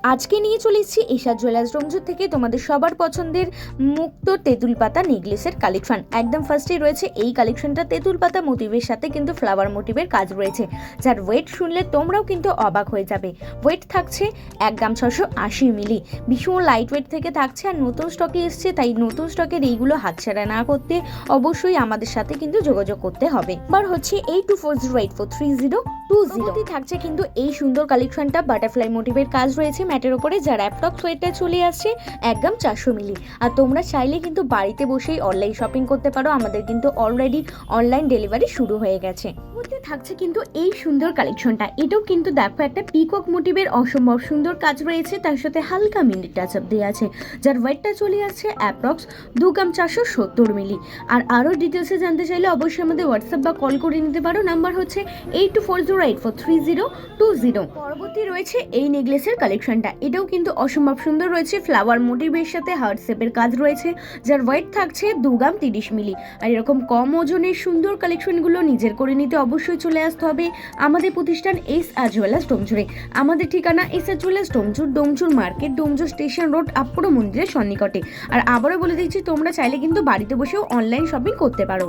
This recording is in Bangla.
আজকে নিয়ে চলে এসেছি এশা জুয়েলার্স ডোমজুর থেকে তোমাদের সবার পছন্দের মুক্ত তেঁতুল পাতা নেকলেসের কালেকশন। একদম ফার্স্টেই রয়েছে এই কালেকশনটা তেঁতুল পাতা মোটিভের সাথে কিন্তু ফ্লাওয়ার মোটিভের কাজ রয়েছে, যার ওয়েট শুনলে তোমরাও কিন্তু অবাক হয়ে যাবে। ওয়েট থাকছে 1 গ্রাম 680 মিলি, ভীষণ লাইট ওয়েট থেকে থাকছে। আর নতুন স্টকে এসছে, তাই নতুন স্টকের এইগুলো হাতছাড়া না করতে অবশ্যই আমাদের সাথে কিন্তু যোগাযোগ করতে হবে। বার হচ্ছে 8240843020 থাকছে কিন্তু এই সুন্দর কালেকশনটা। বাটারফ্লাই মোটিভের কাজ রয়েছে ম্যাটের ওপরে, যার অ্যাপ্রক্স ওয়েটটা চলে আসছে 1 গ্রাম 400 মিলি। আর তোমরা চাইলে কিন্তু বাড়িতে বসেই অনলাইন শপিং করতে পারো, আমাদের কিন্তু অলরেডি অনলাইন ডেলিভারি শুরু হয়ে গেছে। মধ্যে থাকছে কিন্তু এই সুন্দর কালেকশনটা, এটাও কিন্তু দেখো একটা পিকক মোটিভের অসম্ভব সুন্দর কাজ রয়েছে, তার সাথে হালকা মিনি টাচ আপ দেওয়া আছে, যার ওয়েটটা চলে আসছে অ্যাপ্রক্স 2 গ্রাম 470 মিলি। আর আরও ডিটেলসে জানতে চাইলে অবশ্যই আমাদের হোয়াটসঅ্যাপ বা কল করে নিতে পারো। নাম্বার হচ্ছে 8240843020। পরবর্তী রয়েছে এই নেকলেসের কালেকশনটা, এটাও কিন্তু অসম্ভব সুন্দর রয়েছে, ফ্লাওয়ার মোটিভের সাথে হার্ট শেপের কাজ রয়েছে, যার ওয়েট থাকছে 2 গ্রাম 30 মিলি। আর এরকম কম ওজনের সুন্দর কালেকশনগুলো নিজের করে নিতে অবশ্যই চলে আসতে হবে আমাদের প্রতিষ্ঠান এশা জুয়েলার্স ডোমজুরে। আমাদের ঠিকানা Esha jewellers Domjur market, Domjur station road, Appur মন্দিরের সন্নিকটে। আর আবারও বলে দিচ্ছি, তোমরা চাইলে কিন্তু বাড়িতে বসেও অনলাইন শপিং করতে পারো।